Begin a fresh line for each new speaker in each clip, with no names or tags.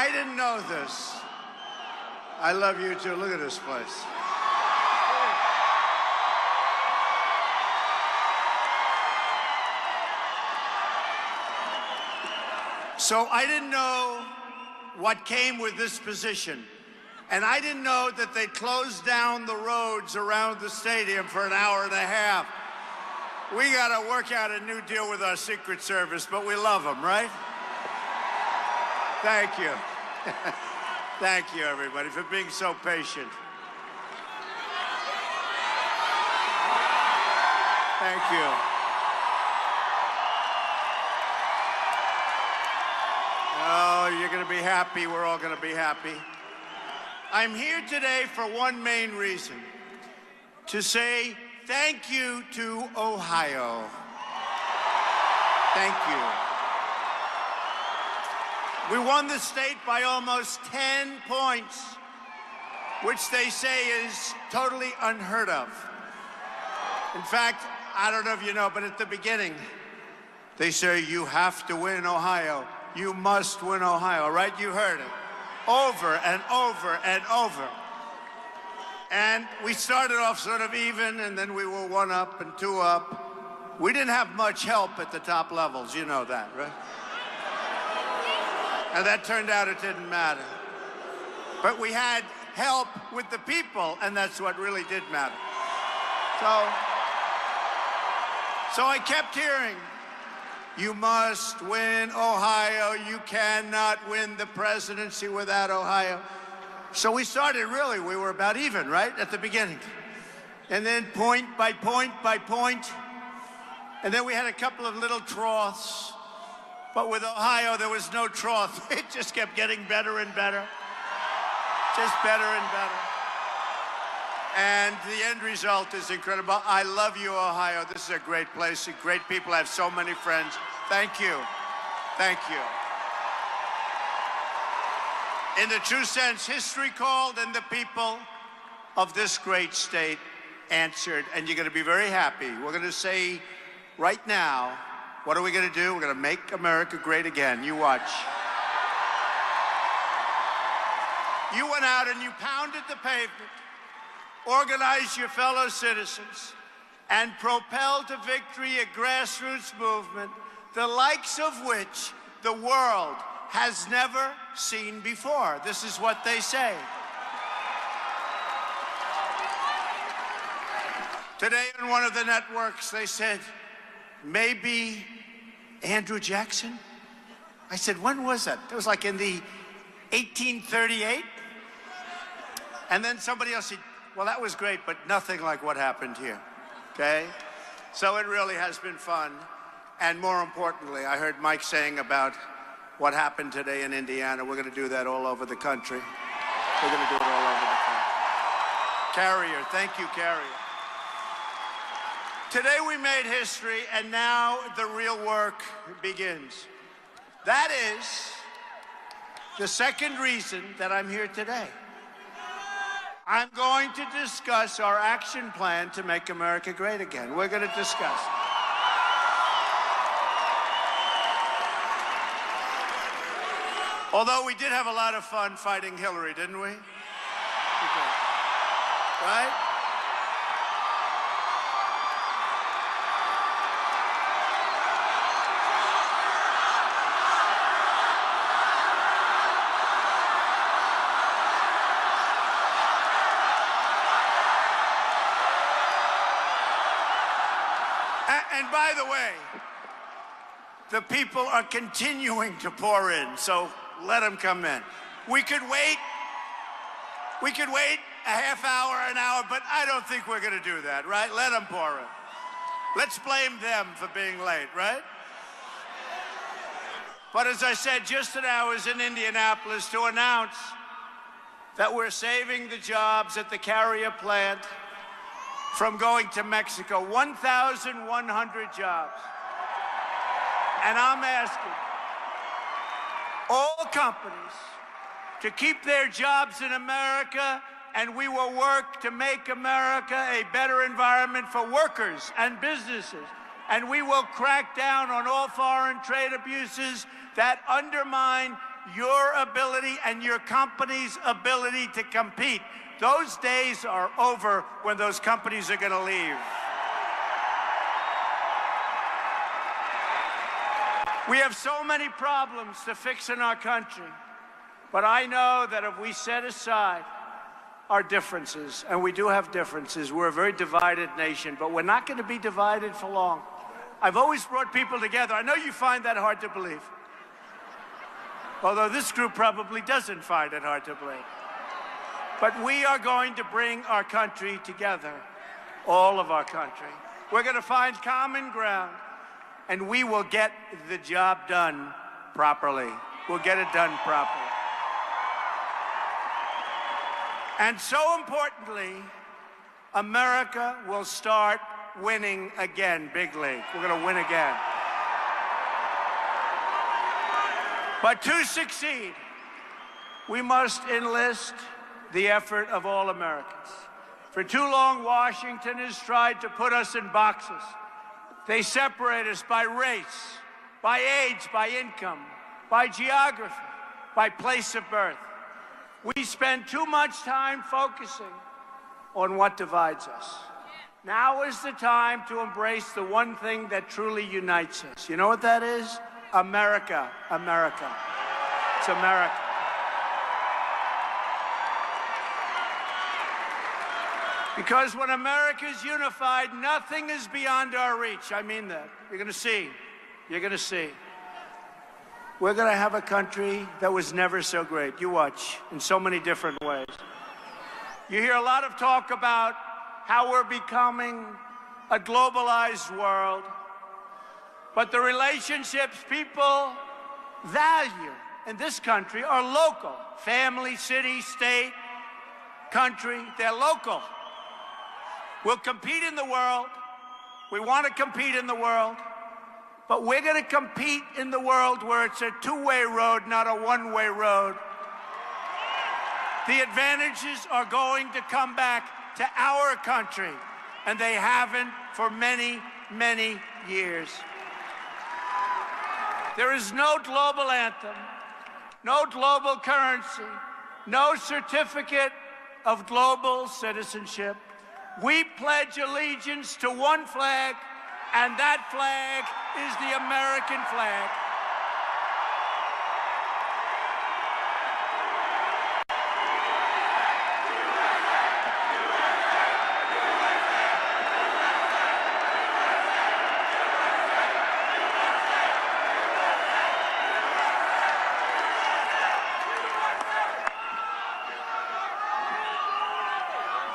I didn't know this. I love you too. Look at this place. So I didn't know what came with this position. And I didn't know that they closed down the roads around the stadium for an hour and a half. We got to work out a new deal with our Secret Service, but we love them, right? Thank you. Thank you, everybody, for being so patient. Thank you. Oh, you're going to be happy. We're all going to be happy. I'm here today for one main reason, to say thank you to Ohio. Thank you. We won the state by almost 10 points, which they say is totally unheard of. In fact, I don't know if you know, but at the beginning, they say you have to win Ohio. You must win Ohio, right? You heard it. Over and over and over. And we started off sort of even, and then we were 1 up and 2 up. We didn't have much help at the top levels, you know that, right? And that turned out it didn't matter. But we had help with the people, and that's what really did matter. So I kept hearing, you must win Ohio. You cannot win the presidency without Ohio. So we started we were about even, right, at the beginning. And then point by point by point. And then we had a couple of little troughs. But with Ohio, there was no trough. It just kept getting better and better. Just better and better. And the end result is incredible. I love you, Ohio. This is a great place, great people. I have so many friends. Thank you. Thank you. In the true sense, history called and the people of this great state answered. And you're going to be very happy. We're going to say right now, what are we going to do? We're going to make America great again. You watch. You went out and you pounded the pavement, organized your fellow citizens, and propelled to victory a grassroots movement, the likes of which the world has never seen before. This is what they say. Today on one of the networks, they said, maybe Andrew Jackson? I said, when was that? It was like in the 1838? And then somebody else said, well, that was great, but nothing like what happened here, okay? So it really has been fun. And more importantly, I heard Mike saying about what happened today in Indiana. We're going to do that all over the country. We're going to do it all over the country. Carrier, thank you, Carrier. Today we made history, and now the real work begins. That is the second reason that I'm here today. I'm going to discuss our action plan to make America great again. We're going to discuss it. Although we did have a lot of fun fighting Hillary, didn't we? Okay. Right? And by the way, the people are continuing to pour in, so let them come in. We could wait a half hour, an hour, but I don't think we're going to do that, right? Let them pour in. Let's blame them for being late, right? But as I said, just now I was in Indianapolis to announce that we're saving the jobs at the Carrier plant from going to Mexico, 1,100 jobs. And I'm asking all companies to keep their jobs in America, and we will work to make America a better environment for workers and businesses. And we will crack down on all foreign trade abuses that undermine your ability and your company's ability to compete. Those days are over when those companies are going to leave. We have so many problems to fix in our country, but I know that if we set aside our differences, and we do have differences, we're a very divided nation, but we're not going to be divided for long. I've always brought people together. I know you find that hard to believe, although this group probably doesn't find it hard to believe. But we are going to bring our country together, all of our country. We're going to find common ground, and we will get the job done properly. We'll get it done properly. And so importantly, America will start winning again, big league. We're going to win again. But to succeed, we must enlist the effort of all Americans. For too long, Washington has tried to put us in boxes. They separate us by race, by age, by income, by geography, by place of birth. We spend too much time focusing on what divides us. Now is the time to embrace the one thing that truly unites us. You know what that is? America. America. It's America. Because when America is unified, nothing is beyond our reach. I mean that. You're going to see. You're going to see. We're going to have a country that was never so great. You watch, in so many different ways. You hear a lot of talk about how we're becoming a globalized world, but the relationships people value in this country are local. Family, city, state, country, they're local. We'll compete in the world. We want to compete in the world. But we're going to compete in the world where it's a two-way road, not a one-way road. The advantages are going to come back to our country, and they haven't for many, many years. There is no global anthem, no global currency, no certificate of global citizenship. We pledge allegiance to one flag, and that flag is the American flag.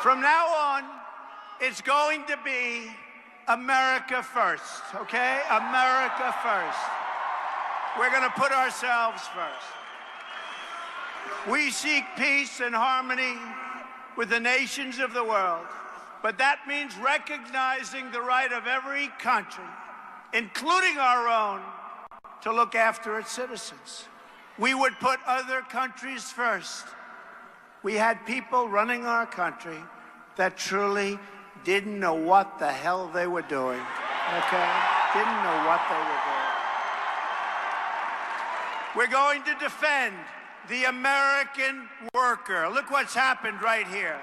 From now on, it's going to be America first, okay? America first. We're going to put ourselves first. We seek peace and harmony with the nations of the world, but that means recognizing the right of every country, including our own, to look after its citizens. We would put other countries first. We had people running our country that truly didn't know what the hell they were doing, okay? Didn't know what they were doing. We're going to defend the American worker. Look what's happened right here.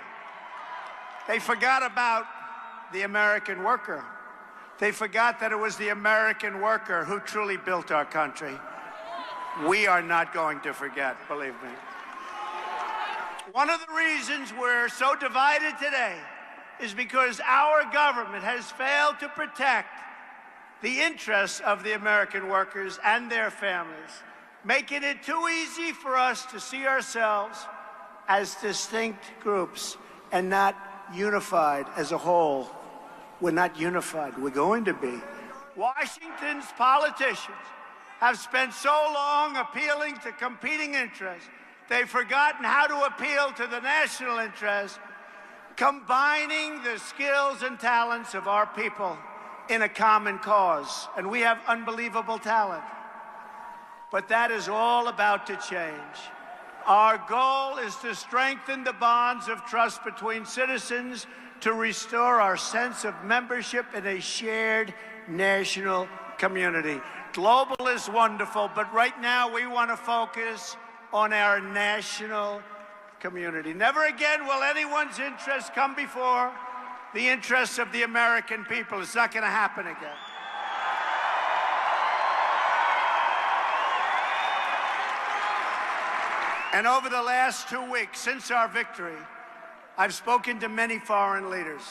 They forgot about the American worker. They forgot that it was the American worker who truly built our country. We are not going to forget, believe me. One of the reasons we're so divided today is because our government has failed to protect the interests of the American workers and their families, making it too easy for us to see ourselves as distinct groups and not unified as a whole. We're not unified. We're going to be. Washington's politicians have spent so long appealing to competing interests, they've forgotten how to appeal to the national interest, combining the skills and talents of our people in a common cause. And we have unbelievable talent. But that is all about to change. Our goal is to strengthen the bonds of trust between citizens, to restore our sense of membership in a shared national community. Global is wonderful, but right now we want to focus on our national community. Never again will anyone's interests come before the interests of the American people. It's not going to happen again. And over the last 2 weeks, since our victory, I've spoken to many foreign leaders.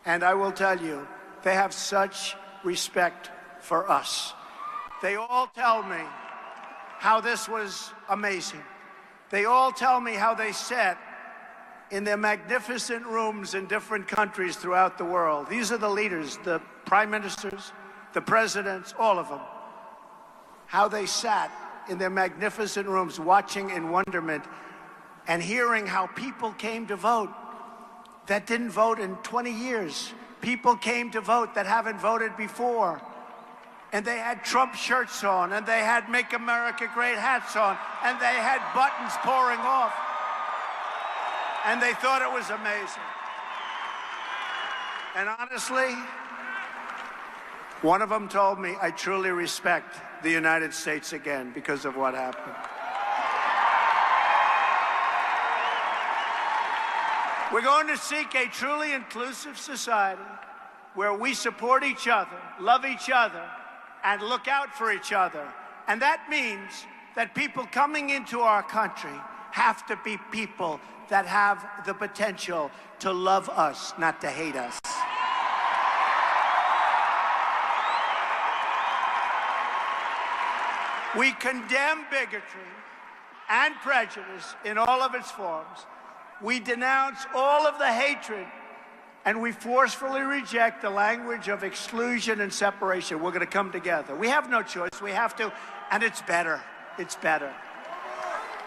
And I will tell you, they have such respect for us. They all tell me how this was amazing. They all tell me how they sat in their magnificent rooms in different countries throughout the world. These are the leaders, the prime ministers, the presidents, all of them. How they sat in their magnificent rooms watching in wonderment and hearing how people came to vote that didn't vote in 20 years. People came to vote that haven't voted before. And they had Trump shirts on, and they had Make America Great hats on, and they had buttons pouring off. And they thought it was amazing. And honestly, one of them told me, I truly respect the United States again because of what happened. We're going to seek a truly inclusive society where we support each other, love each other, and look out for each other. And that means that people coming into our country have to be people that have the potential to love us, not to hate us. We condemn bigotry and prejudice in all of its forms. We denounce all of the hatred, and we forcefully reject the language of exclusion and separation. We're going to come together. We have no choice. We have to, and it's better. It's better.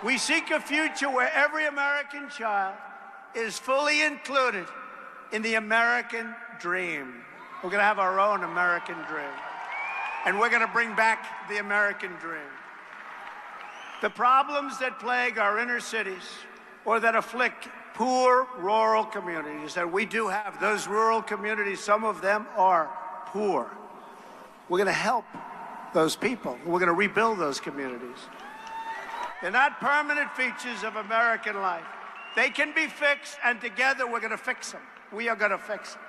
We seek a future where every American child is fully included in the American dream. We're going to have our own American dream. And we're going to bring back the American dream. The problems that plague our inner cities or that afflict poor rural communities, and we do have those rural communities, some of them are poor. We're going to help those people. We're going to rebuild those communities. They're not permanent features of American life. They can be fixed, and together we're going to fix them. We are going to fix them.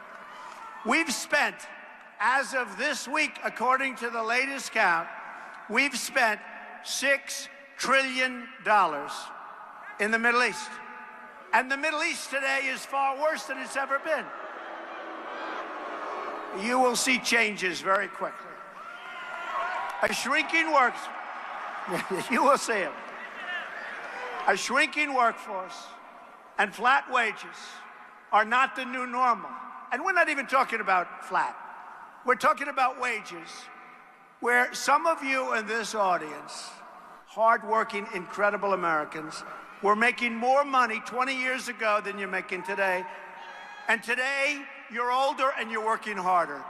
We've spent, as of this week, according to the latest count, we've spent $6 trillion in the Middle East. And the Middle East today is far worse than it's ever been. You will see changes very quickly. A shrinking you will see it. A shrinking workforce and flat wages are not the new normal. And we're not even talking about flat. We're talking about wages where some of you in this audience, hardworking, incredible Americans, were making more money 20 years ago than you're making today. And today, you're older and you're working harder.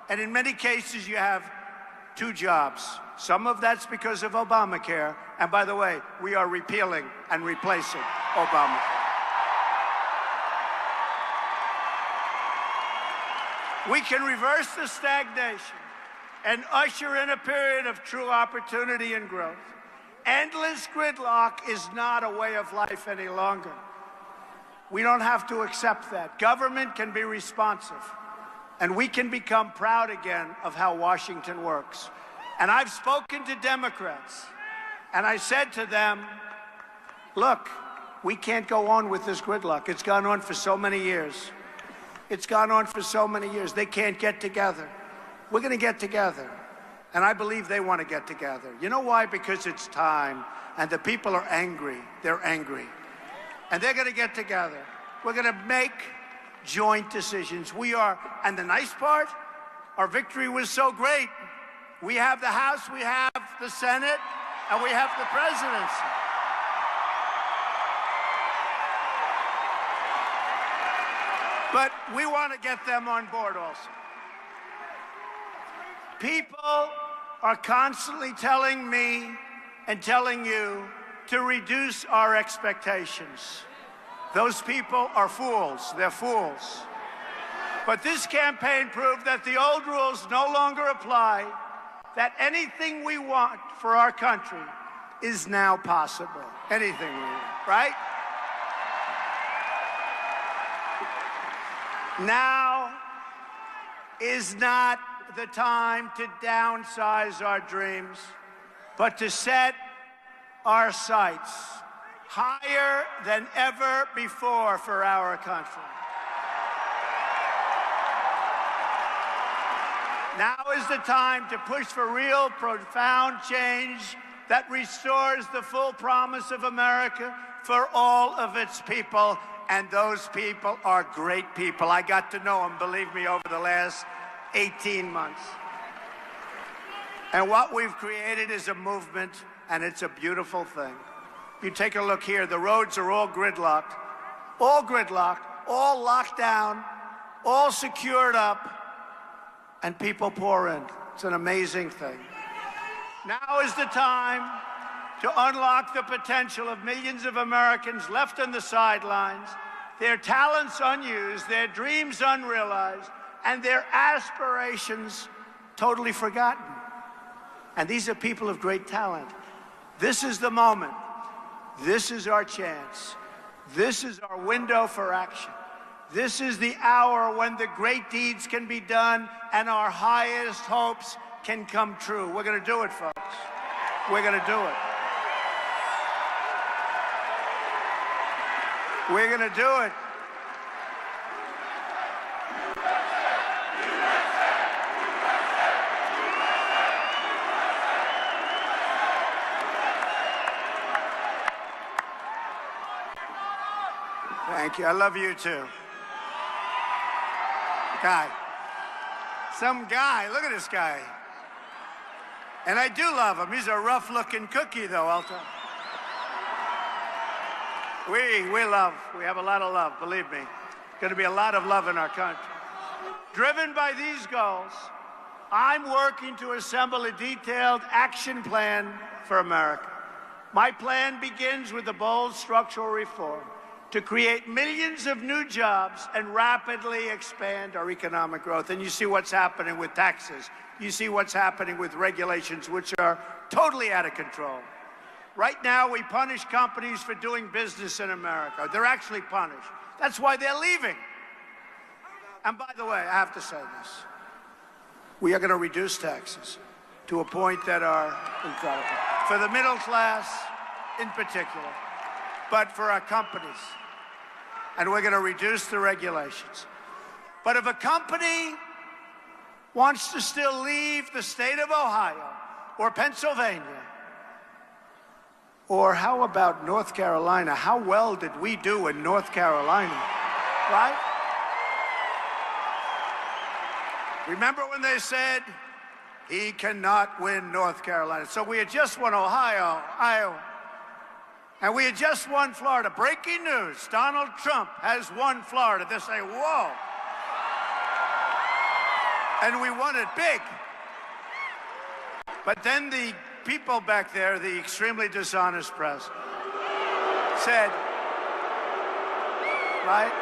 And in many cases, you have 2 jobs. Some of that's because of Obamacare. And by the way, we are repealing and replacing Obamacare. We can reverse the stagnation and usher in a period of true opportunity and growth. Endless gridlock is not a way of life any longer. We don't have to accept that. Government can be responsive, and we can become proud again of how Washington works. And I've spoken to Democrats, and I said to them, look, we can't go on with this gridlock. It's gone on for so many years. It's gone on for so many years. They can't get together. We're going to get together. And I believe they want to get together. You know why? Because it's time, and the people are angry. They're angry. And they're going to get together. We're going to make joint decisions. We are, and the nice part, our victory was so great. We have the House, we have the Senate, and we have the presidency. But we want to get them on board also. People are constantly telling me and telling you to reduce our expectations. Those people are fools. They're fools. But this campaign proved that the old rules no longer apply, that anything we want for our country is now possible. Anything, right? Now is not the time to downsize our dreams, but to set our sights higher than ever before for our country. Now is the time to push for real, profound change that restores the full promise of America for all of its people. And those people are great people. I got to know them, believe me, over the last 18 months. And what we've created is a movement, and it's a beautiful thing. You take a look here, the roads are all gridlocked, all locked down, all secured up, and people pour in. It's an amazing thing. Now is the time to unlock the potential of millions of Americans left on the sidelines, their talents unused, their dreams unrealized, and their aspirations totally forgotten. And these are people of great talent. This is the moment. This is our chance. This is our window for action. This is the hour when the great deeds can be done and our highest hopes can come true. We're going to do it, folks. We're going to do it. We're going to do it. Thank you. I love you too. Guy. Some guy. Look at this guy. And I do love him. He's a rough-looking cookie, though, I'll tell you. We have a lot of love, believe me. Going to be a lot of love in our country. Driven by these goals, I'm working to assemble a detailed action plan for America. My plan begins with a bold structural reform to create millions of new jobs and rapidly expand our economic growth. And you see what's happening with taxes. You see what's happening with regulations, which are totally out of control. Right now, we punish companies for doing business in America. They're actually punished. That's why they're leaving. And by the way, I have to say this. We are going to reduce taxes to a point that are incredible. For the middle class in particular, but for our companies. And we're going to reduce the regulations. But if a company wants to still leave the state of Ohio or Pennsylvania, or how about North Carolina? How well did we do in North Carolina, right? Remember when they said, he cannot win North Carolina? So we had just won Ohio, Iowa, and we had just won Florida. Breaking news, Donald Trump has won Florida. They say, whoa. And we won it big. But then the people back there, the extremely dishonest press, said, right?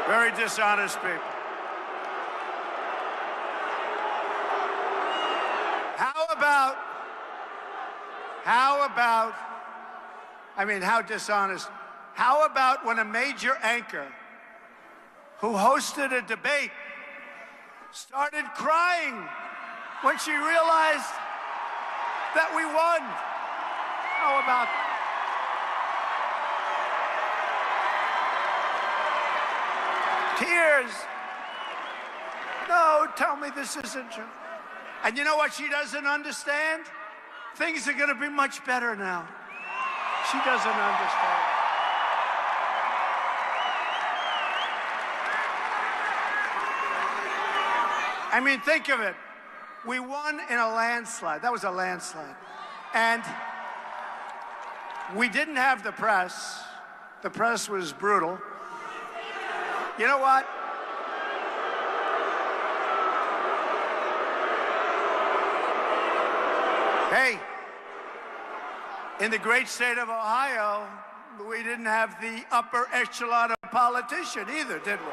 Very dishonest people. How dishonest. How about when a major anchor who hosted a debate started crying when she realized that we won? How about that? Tears. No, tell me this isn't true. And you know what she doesn't understand? Things are going to be much better now. She doesn't understand. I mean, think of it. We won in a landslide. That was a landslide. And we didn't have the press. The press was brutal. You know what? Hey, in the great state of Ohio, we didn't have the upper echelon of politician either, did we?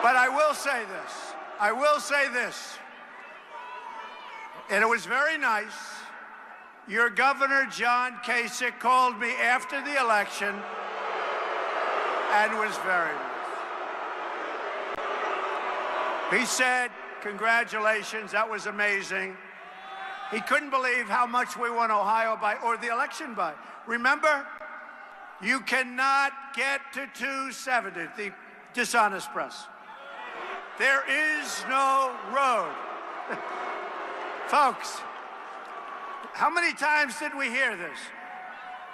But I will say this. I will say this. And it was very nice. Your governor, John Kasich, called me after the election and was very nice. He said, congratulations, that was amazing. He couldn't believe how much we won Ohio by, or the election by. Remember, you cannot get to 270, the dishonest press. There is no road. Folks, how many times did we hear this?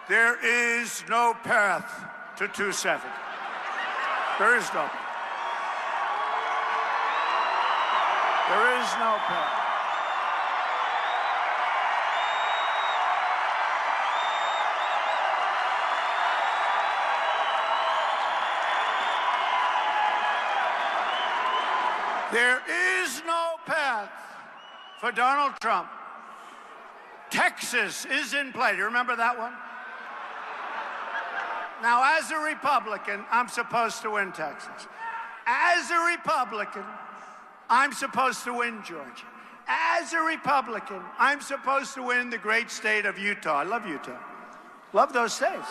There is no path to 270. There is no. There is no path. There is no path for Donald Trump. Texas is in play. Do you remember that one? Now, as a Republican, I'm supposed to win Texas. As a Republican, I'm supposed to win Georgia. As a Republican, I'm supposed to win the great state of Utah. I love Utah. Love those states.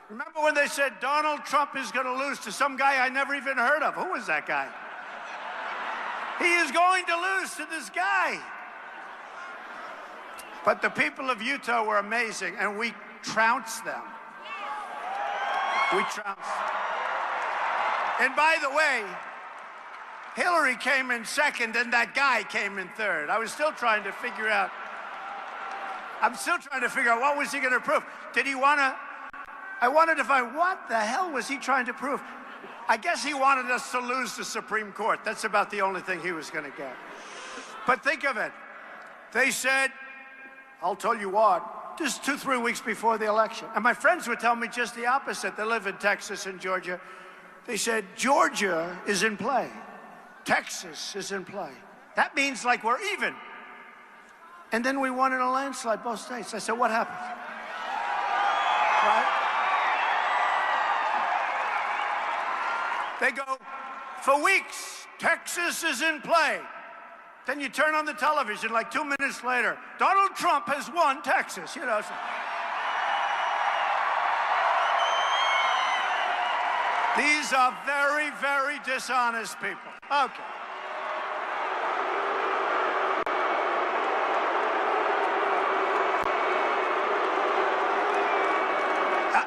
Remember when they said Donald Trump is going to lose to some guy I never even heard of? Who was that guy? He is going to lose to this guy. But the people of Utah were amazing, and we trounced them. We trounced. And by the way, Hillary came in second, and that guy came in third. I was still trying to figure out. I'm still trying to figure out what was he going to prove. Did he want to? I wanted to find what the hell was he trying to prove. I guess he wanted us to lose the Supreme Court. That's about the only thing he was going to get. But think of it. They said, I'll tell you what, just 2-3 weeks before the election. And my friends would tell me just the opposite. They live in Texas and Georgia. They said, Georgia is in play. Texas is in play. That means like we're even. And then we won in a landslide, both states. I said, what happened? Right? They go, for weeks, Texas is in play. Then you turn on the television like 2 minutes later, Donald Trump has won Texas, you know. So. These are very, very dishonest people. Okay.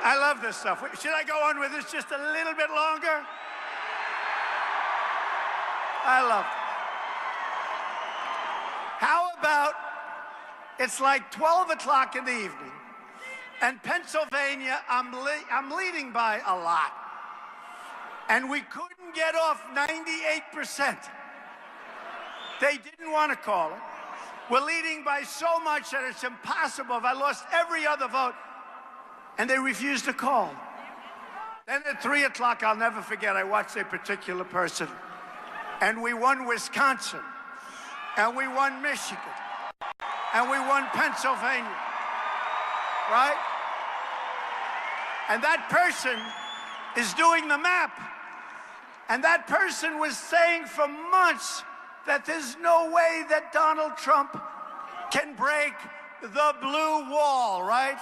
I love this stuff. Should I go on with this just a little bit longer? I love it. How about it's like 12 o'clock in the evening, and Pennsylvania, I'm leading by a lot, and we couldn't get off 98%. They didn't want to call it. We're leading by so much that it's impossible. If I lost every other vote, and they refused to call. Then at 3 o'clock, I'll never forget, I watched a particular person, and we won Wisconsin, and we won Michigan, and we won Pennsylvania, right? And that person is doing the map, and that person was saying for months that there's no way that Donald Trump can break the blue wall, right?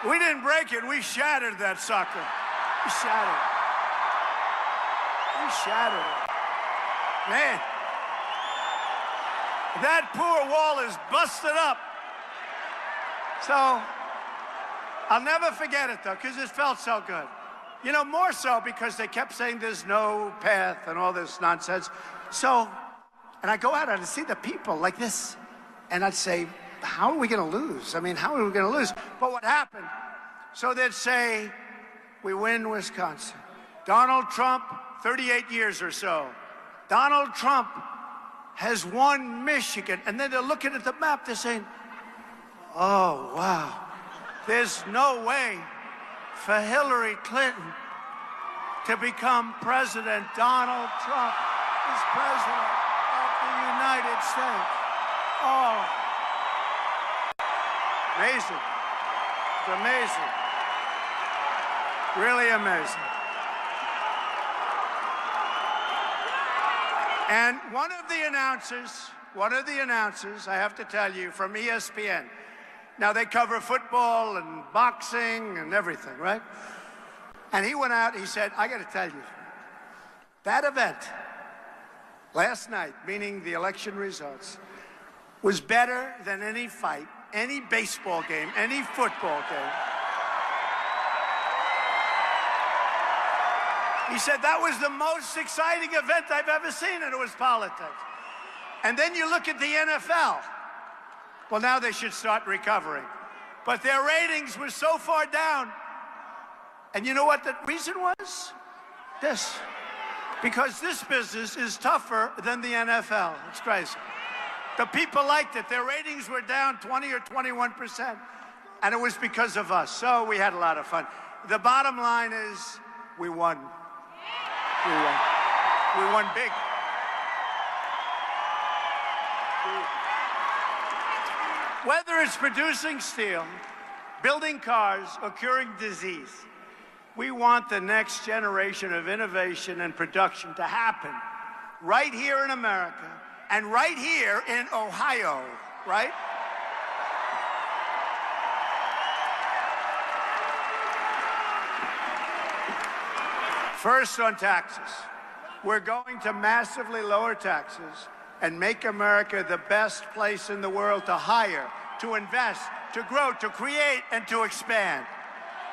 We didn't break it, we shattered that sucker. We shattered it. We shattered it. Man, that poor wall is busted up. So, I'll never forget it though, because it felt so good. You know, more so because they kept saying there's no path and all this nonsense. So, and I go out and I see the people like this, and I'd say, how are we going to lose? I mean, how are we going to lose? But what happened? So they'd say, we win Wisconsin. Donald Trump, 38 years or so. Donald Trump has won Michigan. And then they're looking at the map, they're saying, oh, wow. There's no way for Hillary Clinton to become president. Donald Trump is president of the United States. Oh. Amazing. It's amazing. Really amazing. And one of the announcers, I have to tell you, from ESPN. Now, they cover football and boxing and everything, right? And he went out, he said, I got to tell you, that event last night, meaning the election results, was better than any fight, any baseball game, any football game. He said that was the most exciting event I've ever seen, and it was politics. And then you look at the NFL. Well, now they should start recovering. But their ratings were so far down. And you know what the reason was? This. Because this business is tougher than the NFL. It's crazy. The people liked it. Their ratings were down 20 or 21%. And it was because of us. So we had a lot of fun. The bottom line is we won. We won. We won big. Whether it's producing steel, building cars, or curing disease, we want the next generation of innovation and production to happen right here in America and right here in Ohio, right? First, on taxes. We're going to massively lower taxes and make America the best place in the world to hire, to invest, to grow, to create, and to expand.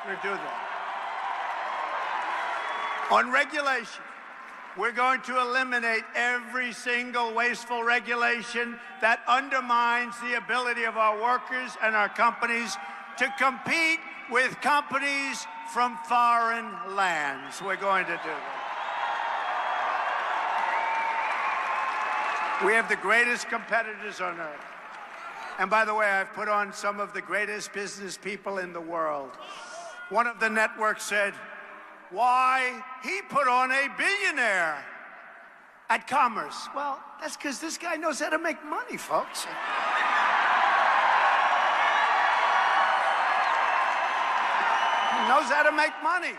We're going to do that. On regulation, we're going to eliminate every single wasteful regulation that undermines the ability of our workers and our companies to compete with companies from foreign lands. We're going to do that. We have the greatest competitors on earth. And by the way, I've put on some of the greatest business people in the world. One of the networks said, why, he put on a billionaire at Commerce. Well, that's because this guy knows how to make money, folks. He knows how to make money.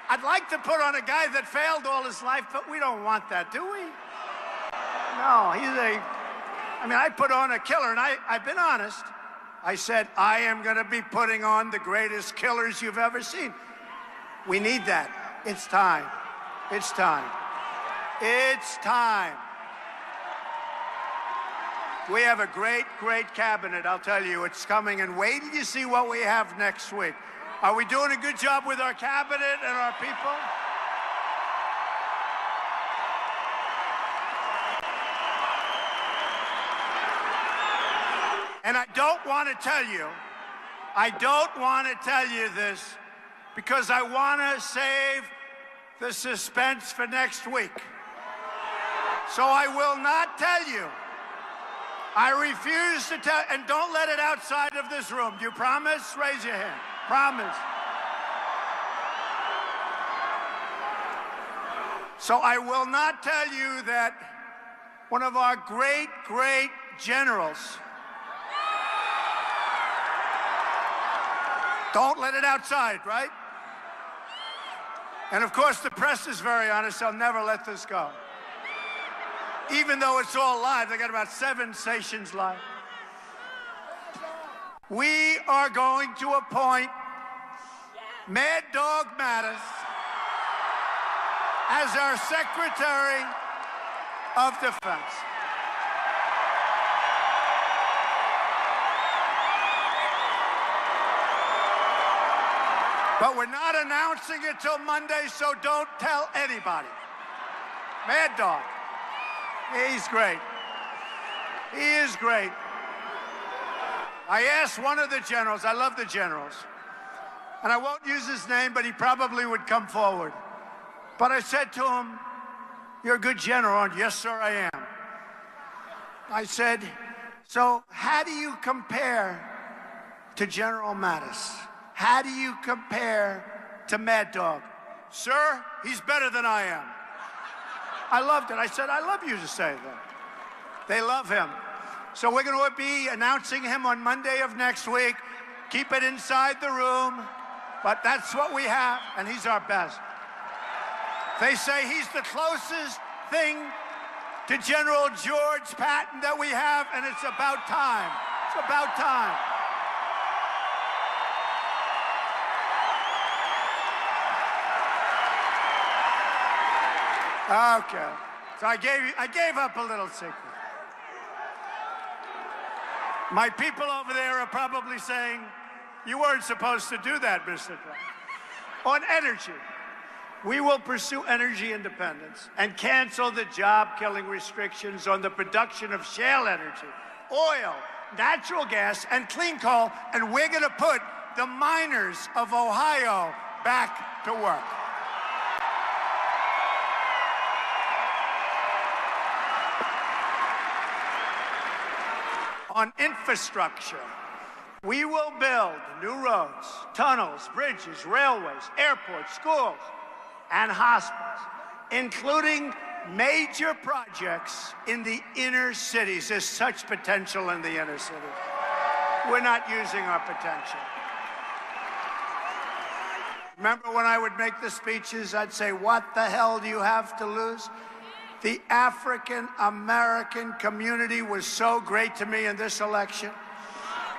I'd like to put on a guy that failed all his life, but we don't want that, do we? No, I put on a killer, and I've been honest. I said, I am going to be putting on the greatest killers you've ever seen. We need that. It's time. It's time. It's time. We have a great, great cabinet, I'll tell you. It's coming, and wait till you see what we have next week. Are we doing a good job with our cabinet and our people? And I don't want to tell you this because I want to save the suspense for next week. So I will not tell you. I refuse to tell, and don't let it outside of this room. Do you promise? Raise your hand. Promise. So I will not tell you that one of our great, great generals. Don't let it outside, right? And of course, the press is very honest. They'll never let this go. Even though it's all live, they got about 7 stations live. We are going to appoint Mad Dog Mattis as our Secretary of Defense. But we're not announcing it till Monday, so don't tell anybody. Mad Dog. He's great. He is great. I asked one of the generals, I love the generals, and I won't use his name, but he probably would come forward. But I said to him, you're a good general, aren't you? Yes, sir, I am. I said, so how do you compare to General Mattis? How do you compare to Mad Dog? Sir, he's better than I am. I loved it. I said, I love you to say that. They love him. So we're going to be announcing him on Monday of next week. Keep it inside the room. But that's what we have, and he's our best. They say he's the closest thing to General George Patton that we have, and it's about time. It's about time. Okay. So I gave up a little secret. My people over there are probably saying, you weren't supposed to do that, Mr. Trump. On energy, we will pursue energy independence and cancel the job-killing restrictions on the production of shale energy, oil, natural gas, and clean coal, and we're going to put the miners of Ohio back to work. On infrastructure, we will build new roads, tunnels, bridges, railways, airports, schools, and hospitals, including major projects in the inner cities. There's such potential in the inner cities. We're not using our potential. Remember when I would make the speeches, I'd say, what the hell do you have to lose? The African-American community was so great to me in this election.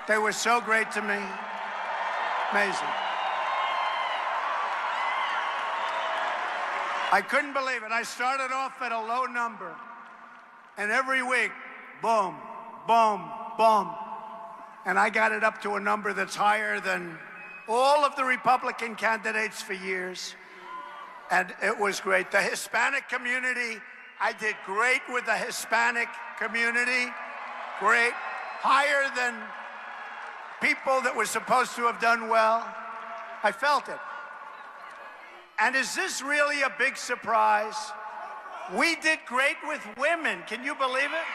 They were so great to me. Amazing. I couldn't believe it. I started off at a low number, and every week, boom, boom, boom. And I got it up to a number that's higher than all of the Republican candidates for years. And it was great. The Hispanic community, I did great with the Hispanic community. Great. Higher than people that were supposed to have done well. I felt it. And is this really a big surprise? We did great with women. Can you believe it?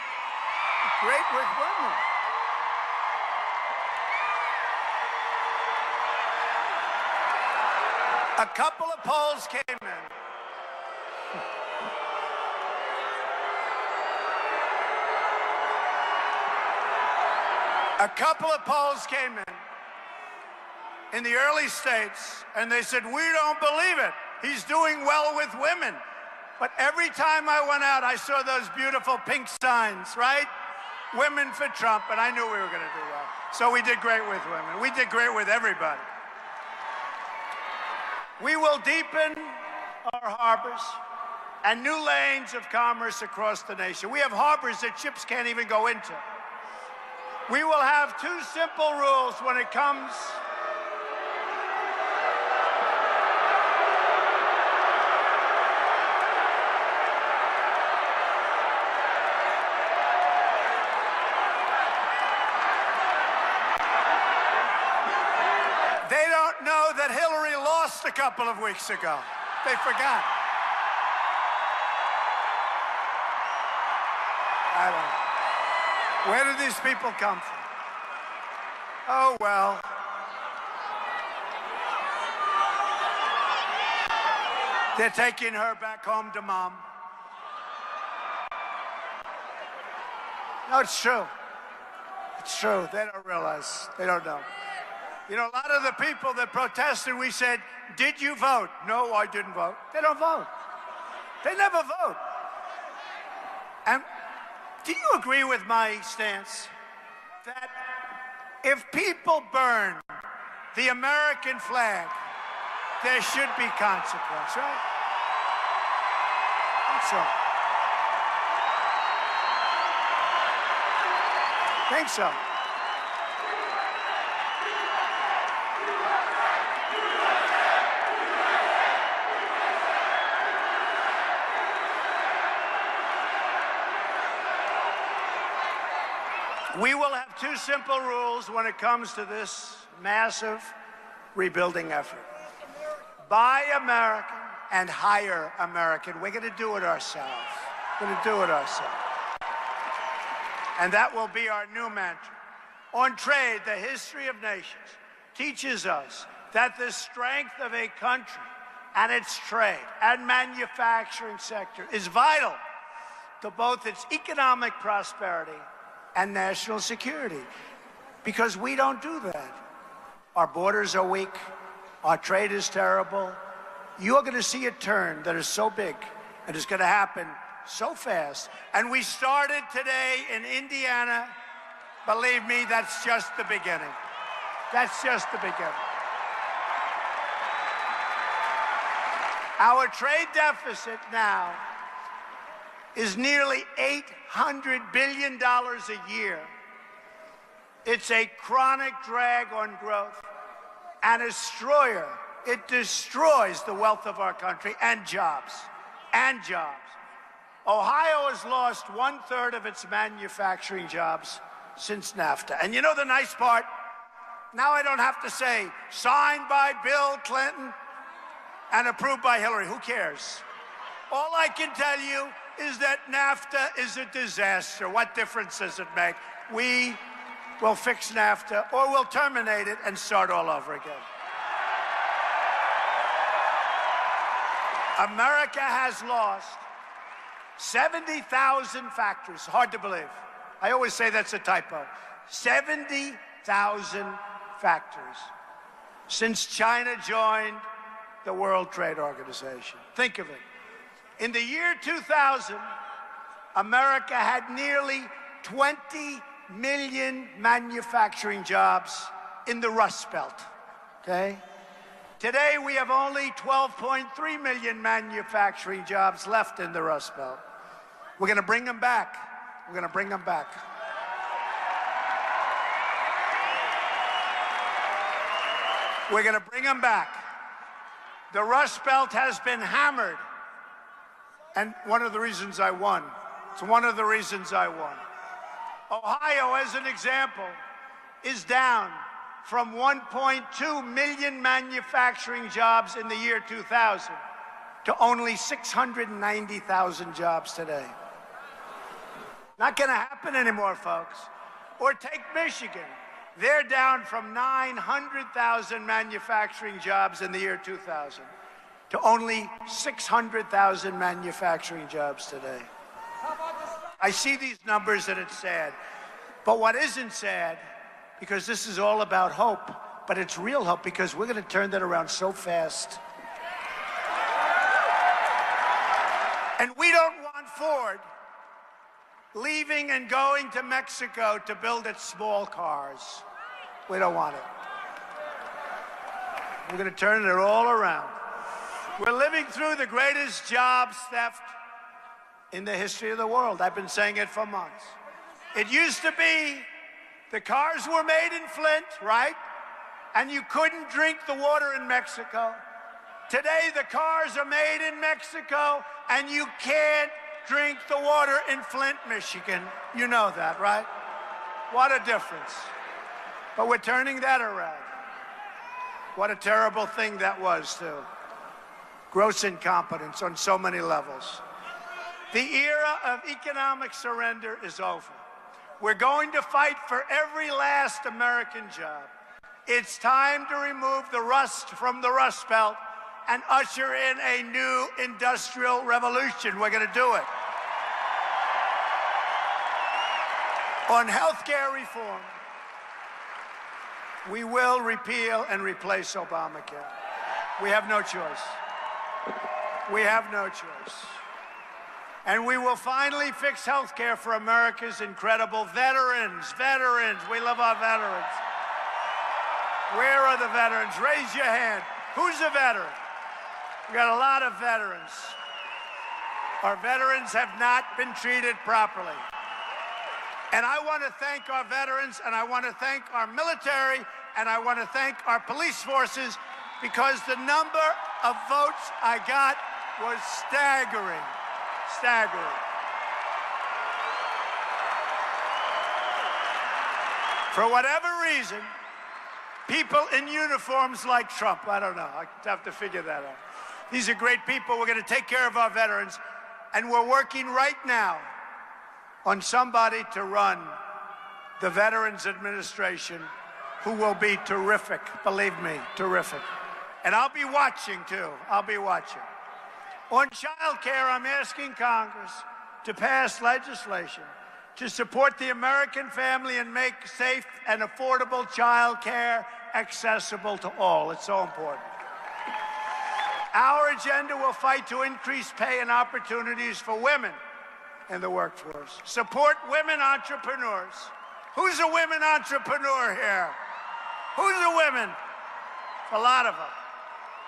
Great with women. A couple of polls came in. A couple of polls came in the early states, and they said, we don't believe it. He's doing well with women. But every time I went out, I saw those beautiful pink signs, right? Women for Trump, and I knew we were going to do well. So we did great with women. We did great with everybody. We will deepen our harbors and new lanes of commerce across the nation. We have harbors that ships can't even go into. We will have two simple rules when it comes They don't know that Hillary lost a couple of weeks ago. They forgot. I don't know. Where do these people come from? Oh, well. They're taking her back home to mom. No, it's true. It's true. They don't realize. They don't know. You know, a lot of the people that protested, we said, did you vote? No, I didn't vote. They don't vote. They never vote. And do you agree with my stance that if people burn the American flag, there should be consequence, right? I think so. We will have two simple rules when it comes to this massive rebuilding effort. Buy American and hire American. We're going to do it ourselves. We're going to do it ourselves. And that will be our new mantra. On trade, the history of nations teaches us that the strength of a country and its trade and manufacturing sector is vital to both its economic prosperity and national security, because we don't do that. Our borders are weak, Our trade is terrible. You're going to see a turn that is so big, and it's going to happen so fast. And we started today in Indiana. Believe me, that's just the beginning. That's just the beginning. Our trade deficit now is nearly $800 billion a year. It's a chronic drag on growth and a destroyer. It destroys the wealth of our country and jobs. And jobs. Ohio has lost 1/3 of its manufacturing jobs since NAFTA. And you know the nice part? Now I don't have to say, signed by Bill Clinton and approved by Hillary. Who cares? All I can tell you is that NAFTA is a disaster. What difference does it make? We will fix NAFTA, or we'll terminate it and start all over again. America has lost 70,000 factories. Hard to believe. I always say that's a typo. 70,000 factories since China joined the World Trade Organization. Think of it. In the year 2000, America had nearly 20 million manufacturing jobs in the Rust Belt, okay? Today, we have only 12.3 million manufacturing jobs left in the Rust Belt. We're going to bring them back. We're going to bring them back. We're going to bring them back. The Rust Belt has been hammered. And one of the reasons I won. It's one of the reasons I won. Ohio, as an example, is down from 1.2 million manufacturing jobs in the year 2000 to only 690,000 jobs today. Not going to happen anymore, folks. Or take Michigan. They're down from 900,000 manufacturing jobs in the year 2000 to only 600,000 manufacturing jobs today. I see these numbers and it's sad. But what isn't sad, because this is all about hope, but it's real hope because we're going to turn that around so fast. And we don't want Ford leaving and going to Mexico to build its small cars. We don't want it. We're going to turn it all around. We're living through the greatest jobs theft in the history of the world. I've been saying it for months. It used to be the cars were made in Flint, right? And you couldn't drink the water in Mexico. Today, the cars are made in Mexico, and you can't drink the water in Flint, Michigan. You know that, right? What a difference. But we're turning that around. What a terrible thing that was, too. Gross incompetence on so many levels. The era of economic surrender is over. We're going to fight for every last American job. It's time to remove the rust from the Rust Belt and usher in a new industrial revolution. We're going to do it. On health care reform, we will repeal and replace Obamacare. We have no choice. We have no choice. And we will finally fix health care for America's incredible veterans. Veterans, we love our veterans. Where are the veterans? Raise your hand. Who's a veteran? We got a lot of veterans. Our veterans have not been treated properly. And I want to thank our veterans, and I want to thank our military, and I want to thank our police forces, because the number of votes I got was staggering. Staggering. For whatever reason, people in uniforms like Trump, I don't know, I have to figure that out. These are great people. We're going to take care of our veterans, and we're working right now on somebody to run the Veterans Administration who will be terrific, believe me, terrific. And I'll be watching, too. I'll be watching. On child care, I'm asking Congress to pass legislation to support the American family and make safe and affordable child care accessible to all. It's so important. Our agenda will fight to increase pay and opportunities for women in the workforce. Support women entrepreneurs. Who's a women entrepreneur here? Who's a women? A lot of them.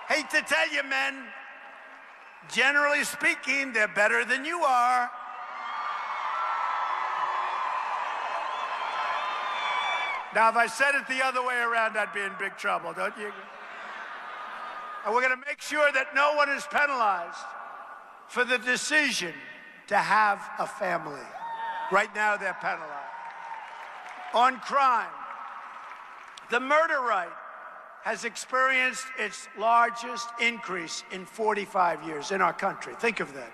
Hate to tell you, men, generally speaking, they're better than you are. Now, if I said it the other way around, I'd be in big trouble, don't you? And we're going to make sure that no one is penalized for the decision to have a family. Right now, they're penalized. On crime, the murder rate has experienced its largest increase in 45 years in our country. Think of that.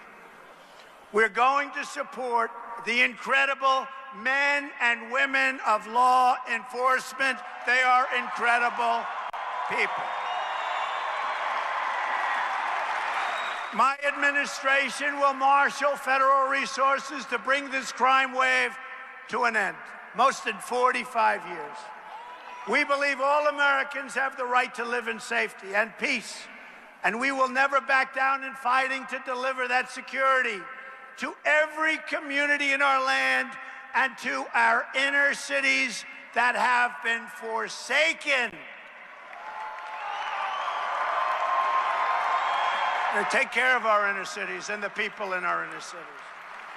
We're going to support the incredible men and women of law enforcement. They are incredible people. My administration will marshal federal resources to bring this crime wave to an end, most in 45 years. We believe all Americans have the right to live in safety and peace, and we will never back down in fighting to deliver that security to every community in our land and to our inner cities that have been forsaken. To take care of our inner cities and the people in our inner cities.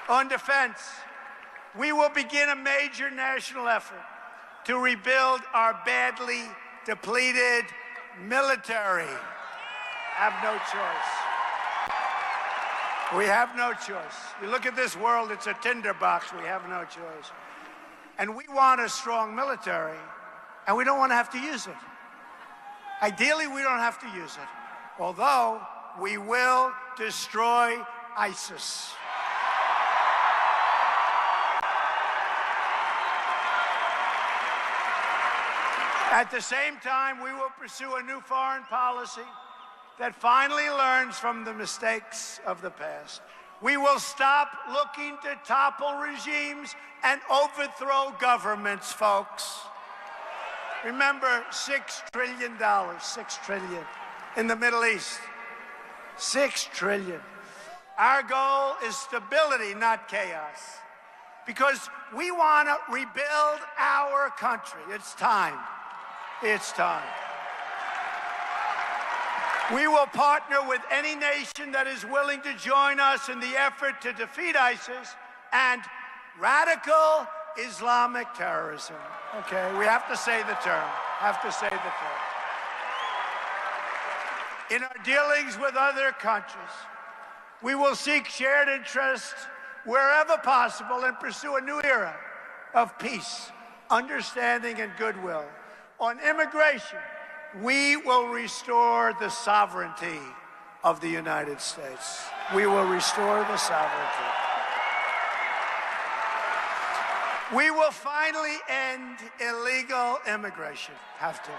On defense, we will begin a major national effort to rebuild our badly depleted military. Have no choice. We have no choice. You look at this world, it's a tinderbox. We have no choice. And we want a strong military, and we don't want to have to use it. Ideally, we don't have to use it, although we will destroy ISIS. At the same time, we will pursue a new foreign policy that finally learns from the mistakes of the past. We will stop looking to topple regimes and overthrow governments, folks. Remember, $6 trillion, $6 trillion in the Middle East. $6 trillion. Our goal is stability, not chaos, because we want to rebuild our country. It's time. It's time. We will partner with any nation that is willing to join us in the effort to defeat ISIS and radical Islamic terrorism. Okay, we have to say the term. Have to say the term. In our dealings with other countries, we will seek shared interests wherever possible and pursue a new era of peace, understanding, and goodwill. On immigration, we will restore the sovereignty of the United States. We will restore the sovereignty. We will finally end illegal immigration. Have to.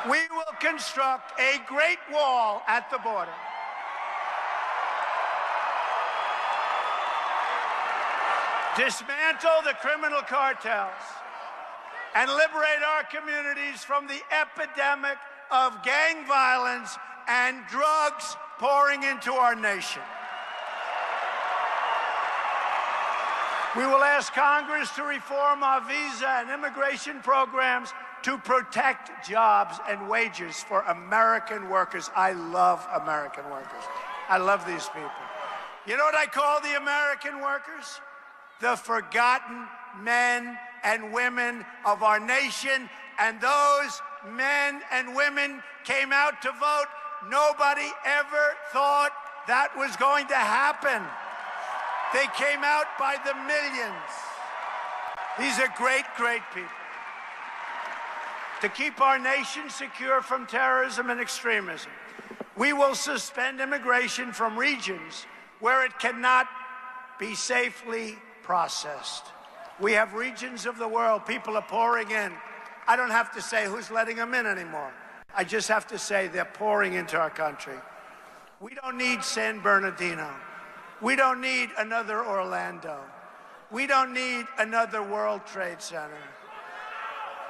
We will construct a great wall at the border. Dismantle the criminal cartels and liberate our communities from the epidemic of gang violence and drugs pouring into our nation. We will ask Congress to reform our visa and immigration programs to protect jobs and wages for American workers. I love American workers. I love these people. You know what I call the American workers? The forgotten men and women of our nation, and those men and women came out to vote. Nobody ever thought that was going to happen. They came out by the millions. These are great, great people. To keep our nation secure from terrorism and extremism, we will suspend immigration from regions where it cannot be safely processed. We have regions of the world, people are pouring in. I don't have to say who's letting them in anymore. I just have to say they're pouring into our country. We don't need San Bernardino. We don't need another Orlando. We don't need another World Trade Center.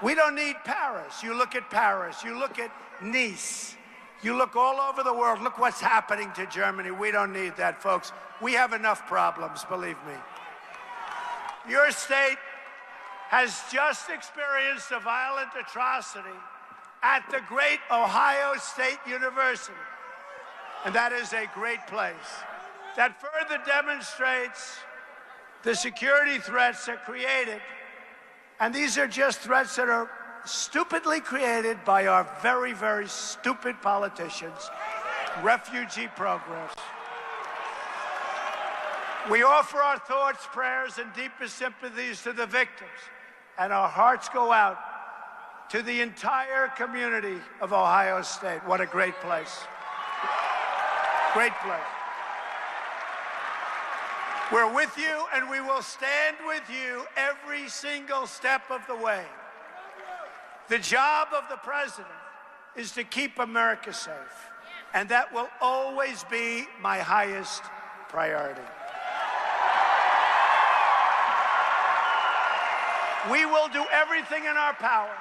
We don't need Paris. You look at Paris. You look at Nice. You look all over the world. Look what's happening to Germany. We don't need that, folks. We have enough problems, believe me. Your state has just experienced a violent atrocity at the great Ohio State University. And that is a great place. That further demonstrates the security threats that created. And these are just threats that are stupidly created by our very, very stupid politicians, refugee programs. We offer our thoughts, prayers, and deepest sympathies to the victims, and our hearts go out to the entire community of Ohio State. What a great place. Great place. We're with you, and we will stand with you every single step of the way. The job of the president is to keep America safe, and that will always be my highest priority. We will do everything in our power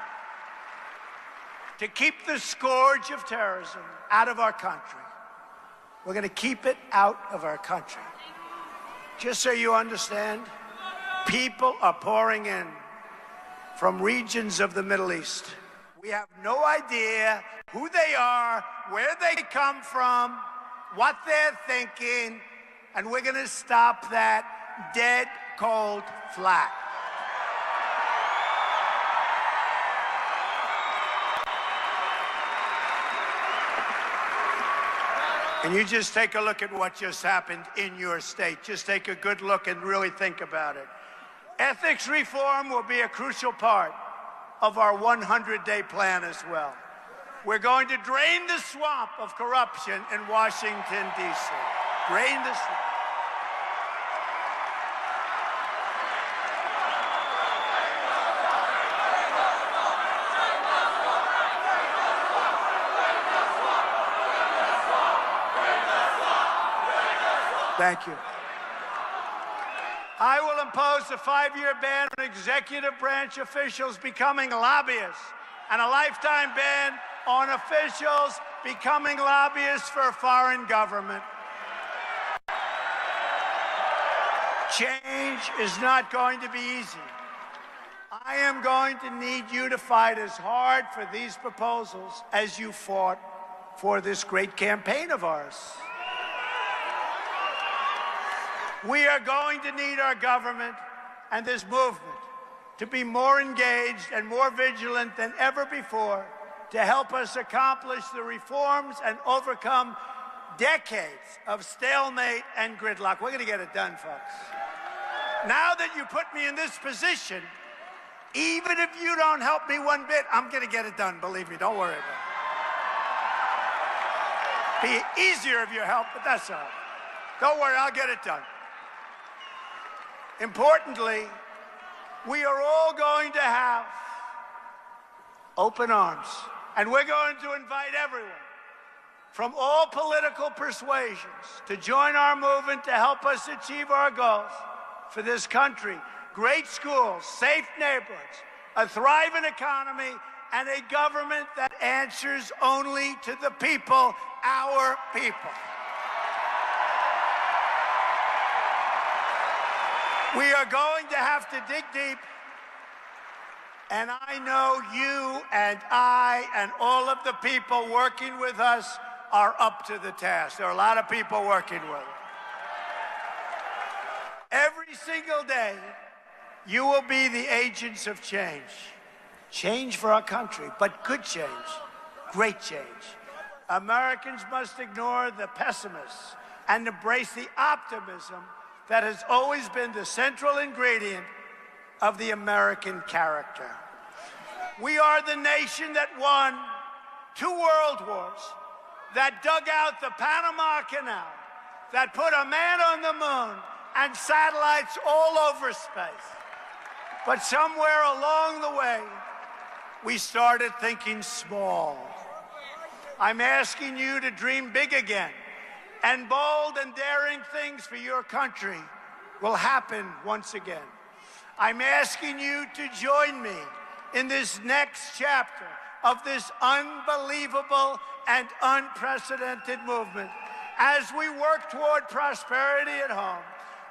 to keep the scourge of terrorism out of our country. We're going to keep it out of our country. Just so you understand, people are pouring in from regions of the Middle East. We have no idea who they are, where they come from, what they're thinking, and we're going to stop that dead cold flat. And you just take a look at what just happened in your state. Just take a good look and really think about it. Ethics reform will be a crucial part of our 100-day plan as well. We're going to drain the swamp of corruption in Washington, D.C. Drain the swamp. Thank you. I will impose a 5-year ban on executive branch officials becoming lobbyists and a lifetime ban on officials becoming lobbyists for a foreign government. Change is not going to be easy. I am going to need you to fight as hard for these proposals as you fought for this great campaign of ours. We are going to need our government and this movement to be more engaged and more vigilant than ever before to help us accomplish the reforms and overcome decades of stalemate and gridlock. We're going to get it done, folks. Now that you put me in this position, even if you don't help me one bit, I'm going to get it done. Believe me, don't worry about it. Be easier if you help, but that's all right. Don't worry, I'll get it done. Importantly, we are all going to have open arms, and we're going to invite everyone from all political persuasions to join our movement to help us achieve our goals for this country. Great schools, safe neighborhoods, a thriving economy, and a government that answers only to the people, our people. We are going to have to dig deep, and I know you and I and all of the people working with us are up to the task. There are a lot of people working with us. Every single day, you will be the agents of change. Change for our country, but good change, great change. Americans must ignore the pessimists and embrace the optimism that has always been the central ingredient of the American character. We are the nation that won 2 world wars, that dug out the Panama Canal, that put a man on the moon and satellites all over space. But somewhere along the way, we started thinking small. I'm asking you to dream big again. And bold and daring things for your country will happen once again. I'm asking you to join me in this next chapter of this unbelievable and unprecedented movement as we work toward prosperity at home,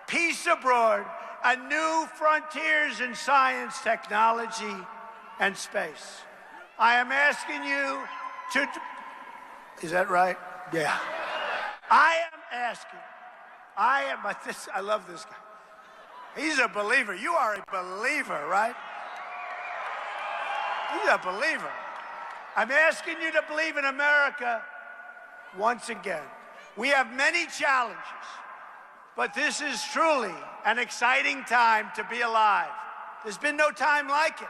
peace abroad, and new frontiers in science, technology, and space. I am asking you to... Is that right? Yeah. I love this guy. He's a believer. You are a believer, right? He's a believer. I'm asking you to believe in America once again. We have many challenges, but this is truly an exciting time to be alive. There's been no time like it.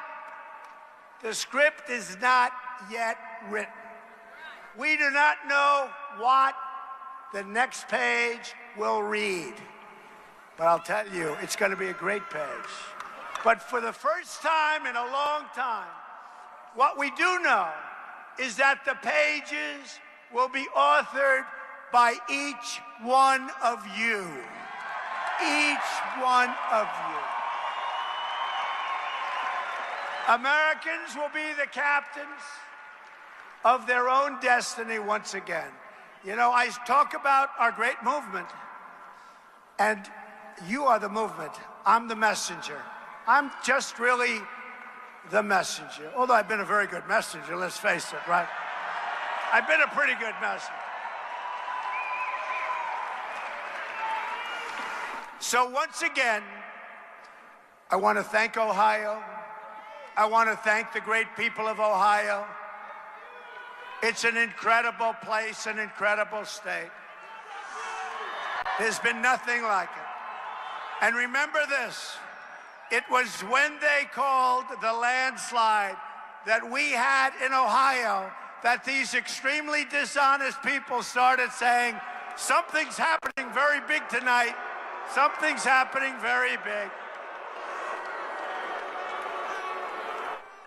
The script is not yet written. We do not know what the next page will read. But I'll tell you, it's going to be a great page. But for the first time in a long time, what we do know is that the pages will be authored by each one of you. Each one of you. Americans will be the captains of their own destiny once again. You know, I talk about our great movement, and you are the movement. I'm the messenger. I'm just really the messenger. Although I've been a very good messenger, let's face it, right? I've been a pretty good messenger. So once again, I want to thank Ohio. I want to thank the great people of Ohio. It's an incredible place, an incredible state. There's been nothing like it. And remember this, it was when they called the landslide that we had in Ohio that these extremely dishonest people started saying, something's happening very big tonight. Something's happening very big.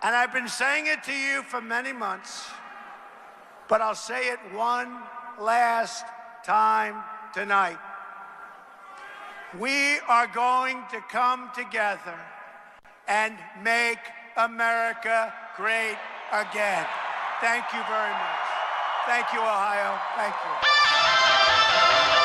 And I've been saying it to you for many months, but I'll say it one last time tonight. We are going to come together and make America great again. Thank you very much. Thank you, Ohio. Thank you.